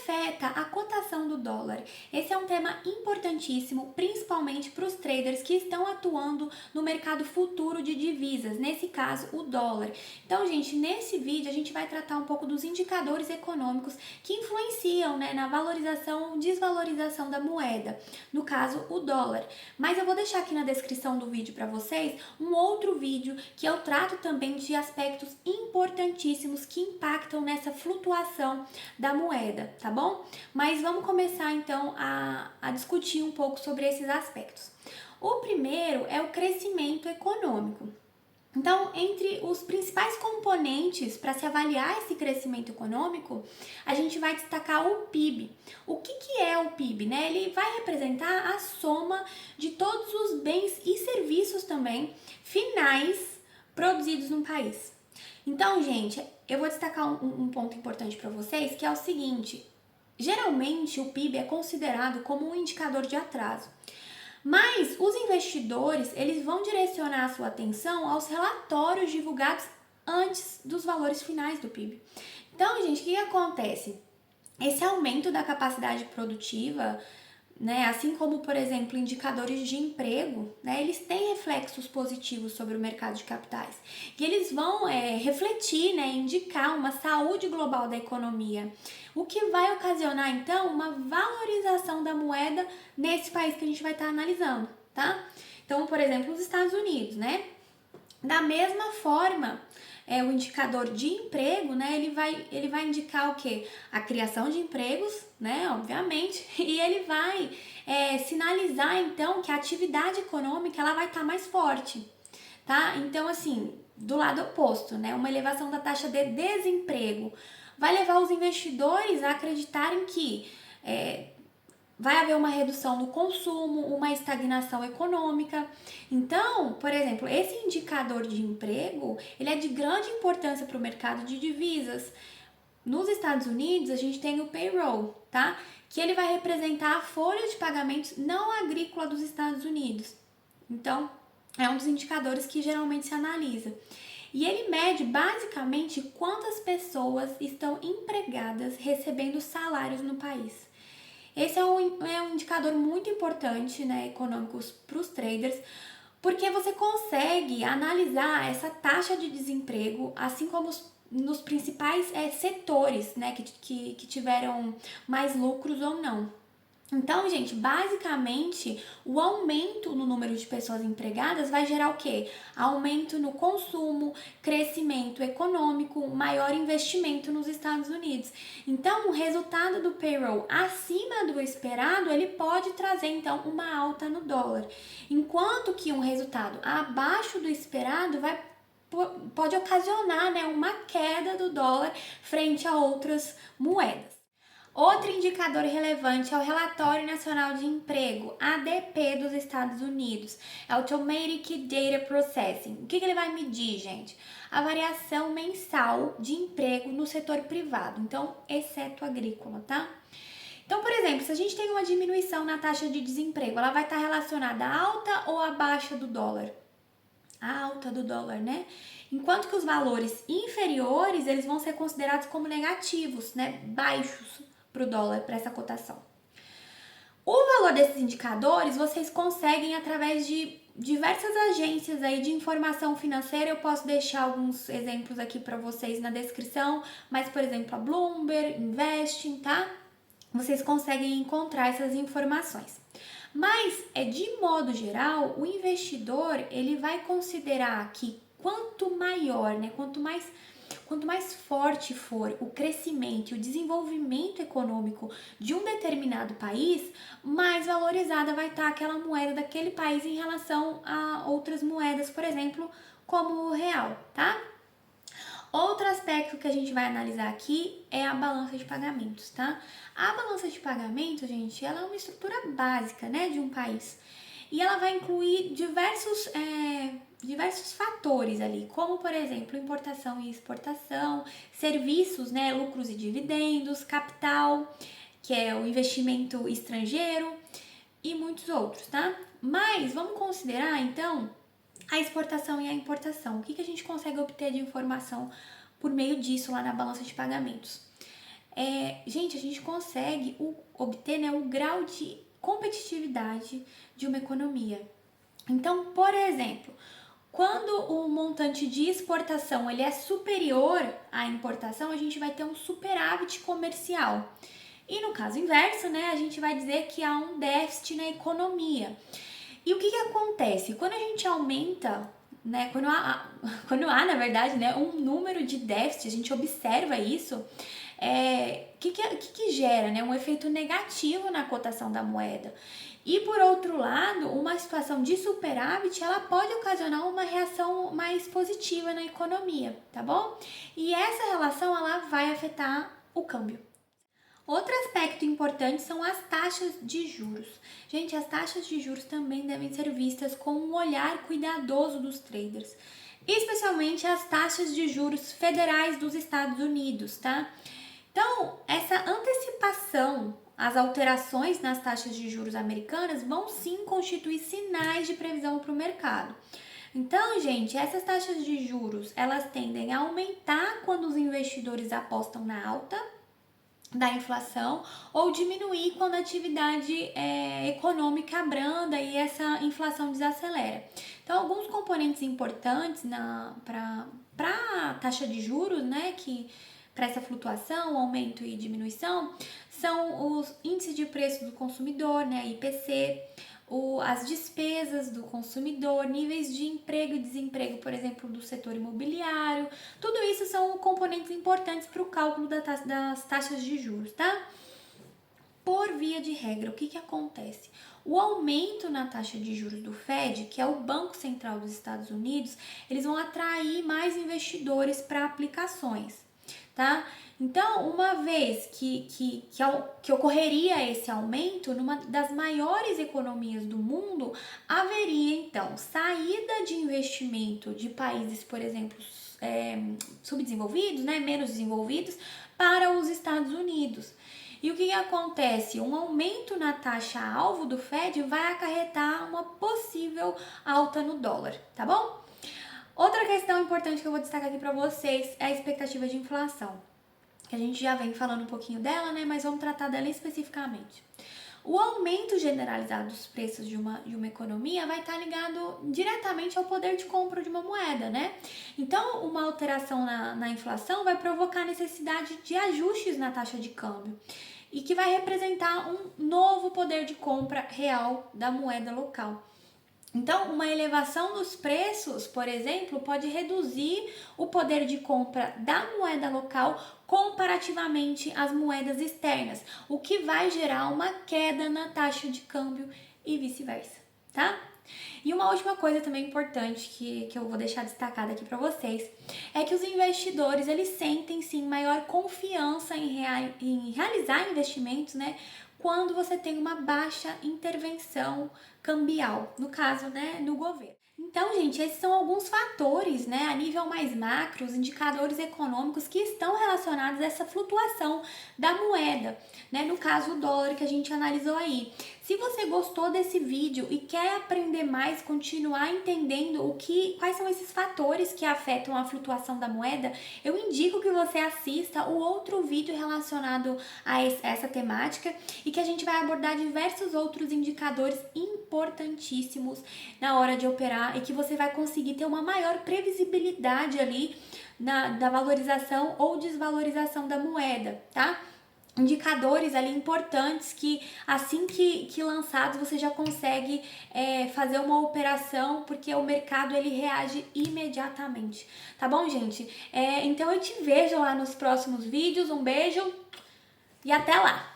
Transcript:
afeta a cotação do dólar? Esse é um tema importantíssimo, principalmente para os traders que estão atuando no mercado futuro de divisas, nesse caso o dólar. Então, gente, nesse vídeo a gente vai tratar um pouco dos indicadores econômicos que influenciam, né, na valorização ou desvalorização da moeda, no caso o dólar. Mas eu vou deixar aqui na descrição do vídeo para vocês um outro vídeo que eu trato também de aspectos importantíssimos que impactam nessa flutuação da moeda, tá bom? Mas vamos começar então a discutir um pouco sobre esses aspectos. O primeiro é o crescimento econômico. Então, entre os principais componentes para se avaliar esse crescimento econômico, a gente vai destacar o PIB. O que é o PIB, né? Ele vai representar a soma de todos os bens e serviços também finais produzidos no país. Então, gente, eu vou destacar um ponto importante para vocês, que é o seguinte: geralmente o PIB é considerado como um indicador de atraso. Mas os investidores, eles vão direcionar a sua atenção aos relatórios divulgados antes dos valores finais do PIB. Então, gente, o que acontece? Esse aumento da capacidade produtiva, né, assim como, por exemplo, indicadores de emprego, né, eles têm reflexos positivos sobre o mercado de capitais. E eles vão refletir, né, indicar uma saúde global da economia, o que vai ocasionar, então, uma valorização da moeda nesse país que a gente vai estar analisando, tá? Então, por exemplo, os Estados Unidos, né? Da mesma forma, o indicador de emprego, né, ele vai indicar o quê? A criação de empregos, né, obviamente, e ele vai sinalizar, então, que a atividade econômica, ela vai estar mais forte, tá? Então, assim, do lado oposto, né, uma elevação da taxa de desemprego vai levar os investidores a acreditarem que vai haver uma redução no consumo, uma estagnação econômica. Então, por exemplo, esse indicador de emprego, ele é de grande importância para o mercado de divisas. Nos Estados Unidos, a gente tem o payroll, tá? Que ele vai representar a folha de pagamentos não agrícola dos Estados Unidos. Então, é um dos indicadores que geralmente se analisa. E ele mede basicamente quantas pessoas estão empregadas recebendo salários no país. Esse é um indicador muito importante, né, econômico para os traders, porque você consegue analisar essa taxa de desemprego, assim como nos principais setores, né, que tiveram mais lucros ou não. Então, gente, basicamente, o aumento no número de pessoas empregadas vai gerar o quê? Aumento no consumo, crescimento econômico, maior investimento nos Estados Unidos. Então, o resultado do payroll acima do esperado, ele pode trazer, então, uma alta no dólar. Enquanto que um resultado abaixo do esperado pode ocasionar, né, uma queda do dólar frente a outras moedas. Outro indicador relevante é o Relatório Nacional de Emprego, ADP dos Estados Unidos, Automatic Data Processing. O que ele vai medir, gente? A variação mensal de emprego no setor privado, então, exceto agrícola, tá? Então, por exemplo, se a gente tem uma diminuição na taxa de desemprego, ela vai estar relacionada à alta ou à baixa do dólar? A alta do dólar, né? Enquanto que os valores inferiores, eles vão ser considerados como negativos, né? Baixos para o dólar, para essa cotação. O valor desses indicadores vocês conseguem através de diversas agências aí de informação financeira. Eu posso deixar alguns exemplos aqui para vocês na descrição, mas, por exemplo, a Bloomberg, Investing, tá? Vocês conseguem encontrar essas informações. Mas, de modo geral, o investidor, ele vai considerar que quanto maior, né, quanto mais forte for o crescimento e o desenvolvimento econômico de um determinado país, mais valorizada vai estar aquela moeda daquele país em relação a outras moedas, por exemplo, como o real, tá? Outro aspecto que a gente vai analisar aqui é a balança de pagamentos, tá? A balança de pagamentos, gente, ela é uma estrutura básica, né, de um país. E ela vai incluir diversos fatores ali, como, por exemplo, importação e exportação, serviços, né, lucros e dividendos, capital, que é o investimento estrangeiro e muitos outros, tá? Mas vamos considerar, então, a exportação e a importação. O que a gente consegue obter de informação por meio disso lá na balança de pagamentos? gente, a gente consegue obter, né, o grau de competitividade de uma economia. Então, por exemplo, quando o montante de exportação ele é superior à importação, a gente vai ter um superávit comercial. E no caso inverso, né, a gente vai dizer que há um déficit na economia. E o que acontece? Quando a gente aumenta, né, quando há, na verdade, né, um número de déficit, a gente observa isso, que gera, né, um efeito negativo na cotação da moeda. E por outro lado, uma situação de superávit, ela pode ocasionar uma reação mais positiva na economia, tá bom? E essa relação, ela vai afetar o câmbio. Outro aspecto importante são as taxas de juros. Gente, as taxas de juros também devem ser vistas com um olhar cuidadoso dos traders, especialmente as taxas de juros federais dos Estados Unidos, tá? Então, essa antecipação às alterações nas taxas de juros americanas vão sim constituir sinais de previsão para o mercado. Então, gente, essas taxas de juros, elas tendem a aumentar quando os investidores apostam na alta da inflação ou diminuir quando a atividade econômica abranda e essa inflação desacelera. Então, alguns componentes importantes para a taxa de juros, né, que para essa flutuação, aumento e diminuição, são os índices de preço do consumidor, né, IPC, as despesas do consumidor, níveis de emprego e desemprego, por exemplo, do setor imobiliário. Tudo isso são componentes importantes para o cálculo das taxas de juros, tá? Por via de regra, o que acontece? O aumento na taxa de juros do Fed, que é o Banco Central dos Estados Unidos, eles vão atrair mais investidores para aplicações, tá? Então, uma vez que ocorreria esse aumento, numa das maiores economias do mundo, haveria, então, saída de investimento de países, por exemplo, subdesenvolvidos, né, menos desenvolvidos, para os Estados Unidos. E o que acontece? Um aumento na taxa-alvo do Fed vai acarretar uma possível alta no dólar, tá bom? Outra questão importante que eu vou destacar aqui para vocês é a expectativa de inflação, que a gente já vem falando um pouquinho dela, né? Mas vamos tratar dela especificamente. O aumento generalizado dos preços de uma economia vai estar ligado diretamente ao poder de compra de uma moeda, né? Então, uma alteração na inflação vai provocar a necessidade de ajustes na taxa de câmbio e que vai representar um novo poder de compra real da moeda local. Então, uma elevação dos preços, por exemplo, pode reduzir o poder de compra da moeda local comparativamente às moedas externas, o que vai gerar uma queda na taxa de câmbio e vice-versa, tá? E uma última coisa também importante que eu vou deixar destacada aqui para vocês é que os investidores, eles sentem sim maior confiança em realizar investimentos, né? Quando você tem uma baixa intervenção cambial, no caso, né, no governo. Então, gente, esses são alguns fatores, né, a nível mais macro, os indicadores econômicos que estão relacionados a essa flutuação da moeda, né, no caso o dólar que a gente analisou aí. Se você gostou desse vídeo e quer aprender mais, continuar entendendo quais são esses fatores que afetam a flutuação da moeda, eu indico que você assista o outro vídeo relacionado a essa temática e que a gente vai abordar diversos outros indicadores importantíssimos na hora de operar e que você vai conseguir ter uma maior previsibilidade ali da valorização ou desvalorização da moeda, tá? Indicadores ali importantes que assim que lançados você já consegue fazer uma operação, porque o mercado ele reage imediatamente, tá bom, gente? Então eu te vejo lá nos próximos vídeos, um beijo e até lá!